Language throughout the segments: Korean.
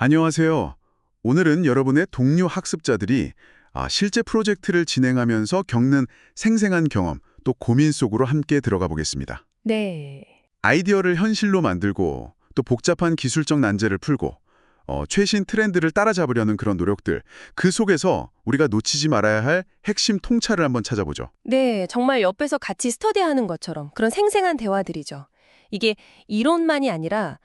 안녕하세요. 오늘은 여러분의 동료 학습자들이 실제 프로젝트를 진행하면서 겪는 생생한 경험, 또 고민 속으로 함께 들어가 보겠습니다. 네. 아이디어를 현실로 만들고 또 복잡한 기술적 난제를 풀고 최신 트렌드를 따라잡으려는 그런 노력들, 그 속에서 우리가 놓치지 말아야 할 핵심 통찰을 한번 찾아보죠. 네, 정말 옆에서 같이 스터디하는 것처럼 그런 생생한 대화들이죠. 이게 이론만이 아니라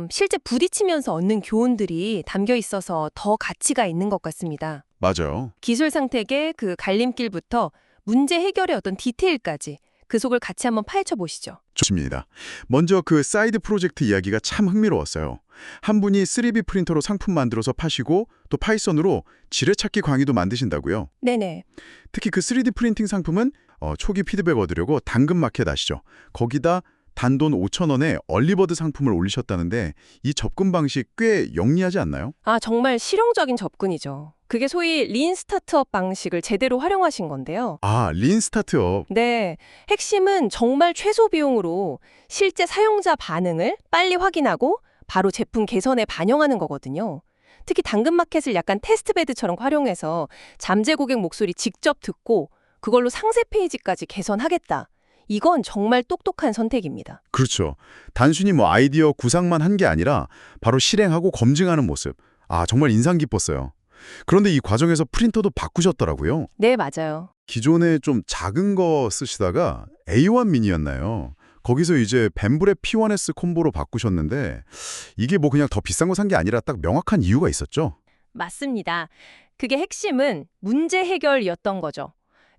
실제 부딪히면서 얻는 교훈들이 담겨 있어서 더 가치가 있는 것 같습니다. 맞아요. 기술 상택의 그 갈림길부터 문제 해결의 어떤 디테일까지 그 속을 같이 한번 파헤쳐 보시죠. 좋습니다. 먼저 그 사이드 프로젝트 이야기가 참 흥미로웠어요. 한 분이 3D 프린터로 상품 만들어서 파시고 또 파이썬으로 지뢰찾기 강의도 만드신다고요. 네네. 특히 그 3D 프린팅 상품은 초기 피드백 얻으려고 당근마켓 아시죠? 거기다 단돈 5,000원에 얼리버드 상품을 올리셨다는데 이 접근 방식 꽤 영리하지 않나요? 정말 실용적인 접근이죠. 그게 소위 린 스타트업 방식을 제대로 활용하신 건데요. 린 스타트업. 네, 핵심은 정말 최소 비용으로 실제 사용자 반응을 빨리 확인하고 바로 제품 개선에 반영하는 거거든요. 특히 당근마켓을 약간 테스트베드처럼 활용해서 잠재 고객 목소리 직접 듣고 그걸로 상세 페이지까지 개선하겠다. 이건 정말 똑똑한 선택입니다. 그렇죠. 단순히 아이디어 구상만 한 게 아니라 바로 실행하고 검증하는 모습. 정말 인상 깊었어요. 그런데 이 과정에서 프린터도 바꾸셨더라고요. 네, 맞아요. 기존에 좀 작은 거 쓰시다가 A1 미니였나요? 거기서 이제 벤브레 P1S 콤보로 바꾸셨는데 이게 그냥 더 비싼 거 산 게 아니라 딱 명확한 이유가 있었죠? 맞습니다. 그게 핵심은 문제 해결이었던 거죠.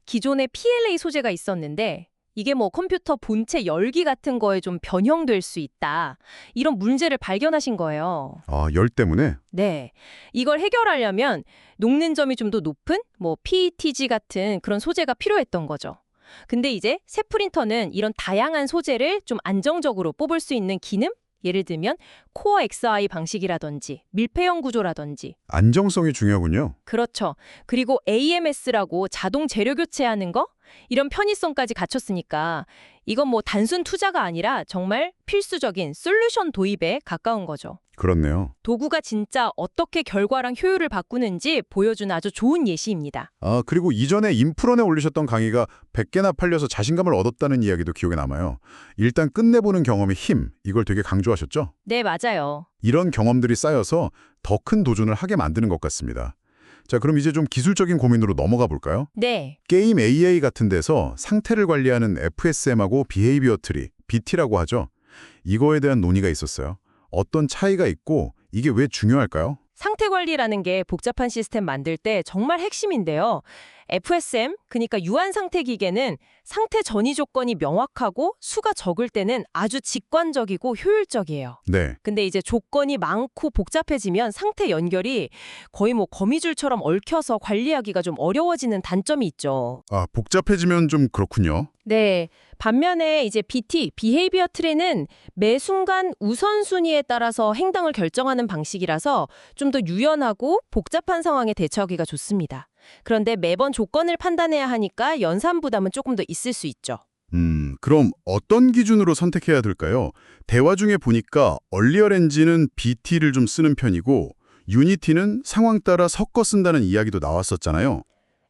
기존에 PLA 소재가 있었는데 이게 컴퓨터 본체 열기 같은 거에 좀 변형될 수 있다. 이런 문제를 발견하신 거예요. 열 때문에? 네. 이걸 해결하려면 녹는 점이 좀 더 높은 PETG 같은 그런 소재가 필요했던 거죠. 근데 이제 새 프린터는 이런 다양한 소재를 좀 안정적으로 뽑을 수 있는 기능? 예를 들면 코어 XI 방식이라든지 밀폐형 구조라든지. 안정성이 중요하군요. 그렇죠. 그리고 AMS라고 자동 재료 교체하는 거? 이런 편의성까지 갖췄으니까 이건 단순 투자가 아니라 정말 필수적인 솔루션 도입에 가까운 거죠. 그렇네요. 도구가 진짜 어떻게 결과랑 효율을 바꾸는지 보여주는 아주 좋은 예시입니다. 그리고 이전에 인프런에 올리셨던 강의가 100개나 팔려서 자신감을 얻었다는 이야기도 기억에 남아요. 일단 끝내보는 경험의 힘, 이걸 되게 강조하셨죠? 네, 맞아요. 이런 경험들이 쌓여서 더 큰 도전을 하게 만드는 것 같습니다. 자, 그럼 이제 좀 기술적인 고민으로 넘어가 볼까요? 네. 게임 AI 같은 데서 상태를 관리하는 FSM하고 비헤이비어 트리, BT라고 하죠. 이거에 대한 논의가 있었어요. 어떤 차이가 있고 이게 왜 중요할까요? 상태 관리라는 게 복잡한 시스템 만들 때 정말 핵심인데요. FSM, 그러니까 유한 상태 기계는 상태 전이 조건이 명확하고 수가 적을 때는 아주 직관적이고 효율적이에요. 네. 근데 이제 조건이 많고 복잡해지면 상태 연결이 거의 거미줄처럼 얽혀서 관리하기가 좀 어려워지는 단점이 있죠. 복잡해지면 좀 그렇군요. 네. 반면에 이제 BT, 비헤이비어 트리는 매 순간 우선순위에 따라서 행동을 결정하는 방식이라서 좀 더 유연하고 복잡한 상황에 대처하기가 좋습니다. 그런데 매번 조건을 판단해야 하니까 연산 부담은 조금 더 있을 수 있죠. 그럼 어떤 기준으로 선택해야 될까요? 대화 중에 보니까 얼리얼 엔진은 BT를 좀 쓰는 편이고 유니티는 상황 따라 섞어 쓴다는 이야기도 나왔었잖아요.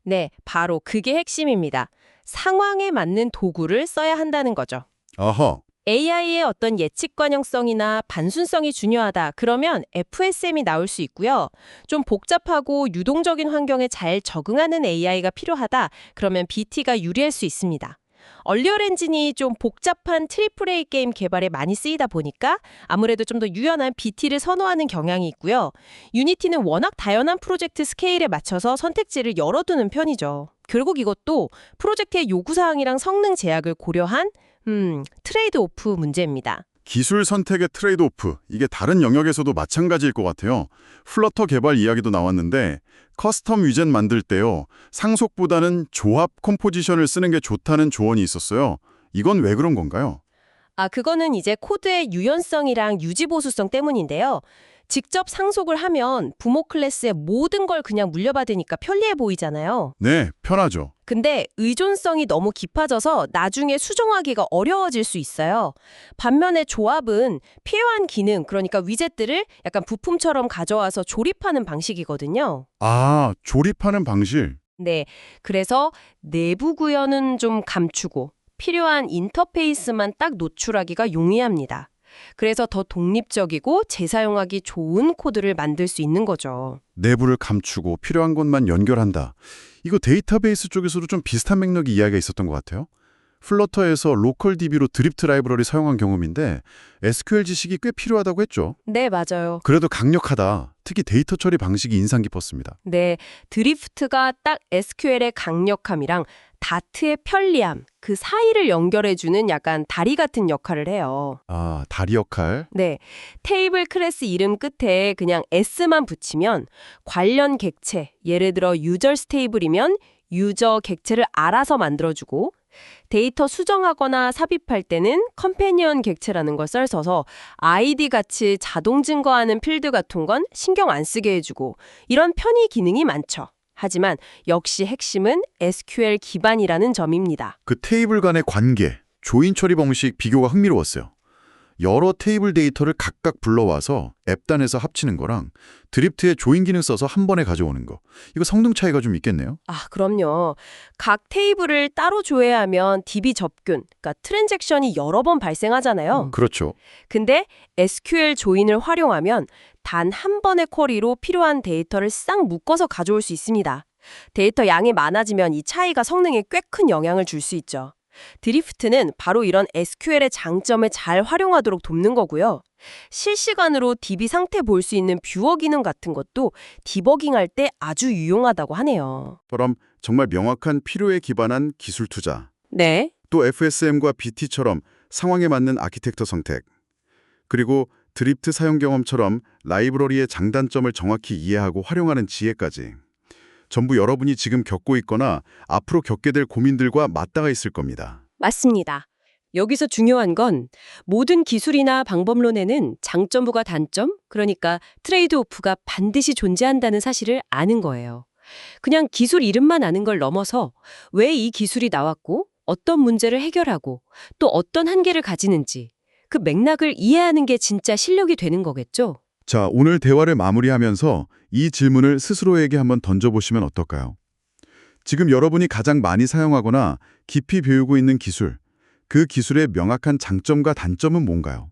네, 바로 그게 핵심입니다. 상황에 맞는 도구를 써야 한다는 거죠. 아하. AI의 어떤 예측 관용성이나 단순성이 중요하다. 그러면 FSM이 나올 수 있고요. 좀 복잡하고 유동적인 환경에 잘 적응하는 AI가 필요하다. 그러면 BT가 유리할 수 있습니다. 얼리얼 엔진이 좀 복잡한 트리플 A 게임 개발에 많이 쓰이다 보니까 아무래도 좀 더 유연한 BT를 선호하는 경향이 있고요. 유니티는 워낙 다양한 프로젝트 스케일에 맞춰서 선택지를 열어두는 편이죠. 결국 이것도 프로젝트의 요구사항이랑 성능 제약을 고려한 트레이드 오프 문제입니다. 기술 선택의 트레이드오프, 이게 다른 영역에서도 마찬가지일 것 같아요. 플러터 개발 이야기도 나왔는데 커스텀 위젯 만들 때요. 상속보다는 조합 컴포지션을 쓰는 게 좋다는 조언이 있었어요. 이건 왜 그런 건가요? 그거는 이제 코드의 유연성이랑 유지보수성 때문인데요. 직접 상속을 하면 부모 클래스의 모든 걸 그냥 물려받으니까 편리해 보이잖아요. 네, 편하죠. 근데 의존성이 너무 깊어져서 나중에 수정하기가 어려워질 수 있어요. 반면에 조합은 필요한 기능, 그러니까 위젯들을 약간 부품처럼 가져와서 조립하는 방식이거든요. 아, 조립하는 방식. 네, 그래서 내부 구현은 좀 감추고 필요한 인터페이스만 딱 노출하기가 용이합니다. 그래서 더 독립적이고 재사용하기 좋은 코드를 만들 수 있는 거죠. 내부를 감추고 필요한 것만 연결한다. 이거 데이터베이스 쪽에서도 좀 비슷한 맥락의 이야기가 있었던 것 같아요. 플러터에서 로컬 DB로 드리프트 라이브러리 사용한 경험인데 SQL 지식이 꽤 필요하다고 했죠. 네, 맞아요. 그래도 강력하다. 특히 데이터 처리 방식이 인상 깊었습니다. 네, 드리프트가 딱 SQL의 강력함이랑 다트의 편리함, 그 사이를 연결해주는 약간 다리 같은 역할을 해요. 아, 다리 역할. 네, 테이블 클래스 이름 끝에 그냥 S만 붙이면 관련 객체, 예를 들어 유저스 테이블이면 유저 객체를 알아서 만들어주고 데이터 수정하거나 삽입할 때는 컴패니언 객체라는 걸 써서 아이디 같이 자동 증거하는 필드 같은 건 신경 안 쓰게 해주고 이런 편의 기능이 많죠. 하지만 역시 핵심은 SQL 기반이라는 점입니다. 그 테이블 간의 관계, 조인 처리 방식 비교가 흥미로웠어요. 여러 테이블 데이터를 각각 불러와서 앱단에서 합치는 거랑 드리프트에 조인 기능 써서 한 번에 가져오는 거. 이거 성능 차이가 좀 있겠네요. 아, 그럼요. 각 테이블을 따로 조회하면 DB 접근, 그러니까 트랜잭션이 여러 번 발생하잖아요. 그렇죠. 근데 SQL 조인을 활용하면 단 한 번의 쿼리로 필요한 데이터를 싹 묶어서 가져올 수 있습니다. 데이터 양이 많아지면 이 차이가 성능에 꽤 큰 영향을 줄 수 있죠. 드리프트는 바로 이런 SQL의 장점을 잘 활용하도록 돕는 거고요. 실시간으로 DB 상태 볼 수 있는 뷰어 기능 같은 것도 디버깅할 때 아주 유용하다고 하네요. 그럼 정말 명확한 필요에 기반한 기술 투자. 네. 또 FSM과 BT처럼 상황에 맞는 아키텍처 선택. 그리고 드리프트 사용 경험처럼 라이브러리의 장단점을 정확히 이해하고 활용하는 지혜까지. 전부 여러분이 지금 겪고 있거나 앞으로 겪게 될 고민들과 맞닿아 있을 겁니다. 맞습니다. 여기서 중요한 건 모든 기술이나 방법론에는 장점과 단점, 그러니까 트레이드오프가 반드시 존재한다는 사실을 아는 거예요. 그냥 기술 이름만 아는 걸 넘어서 왜 이 기술이 나왔고 어떤 문제를 해결하고 또 어떤 한계를 가지는지 그 맥락을 이해하는 게 진짜 실력이 되는 거겠죠? 자, 오늘 대화를 마무리하면서 이 질문을 스스로에게 한번 던져보시면 어떨까요? 지금 여러분이 가장 많이 사용하거나 깊이 배우고 있는 기술, 그 기술의 명확한 장점과 단점은 뭔가요?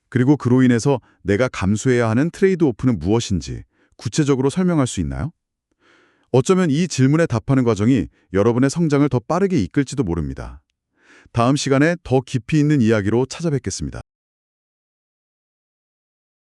그리고 그로 인해서 내가 감수해야 하는 트레이드오프는 무엇인지 구체적으로 설명할 수 있나요? 어쩌면 이 질문에 답하는 과정이 여러분의 성장을 더 빠르게 이끌지도 모릅니다. 다음 시간에 더 깊이 있는 이야기로 찾아뵙겠습니다.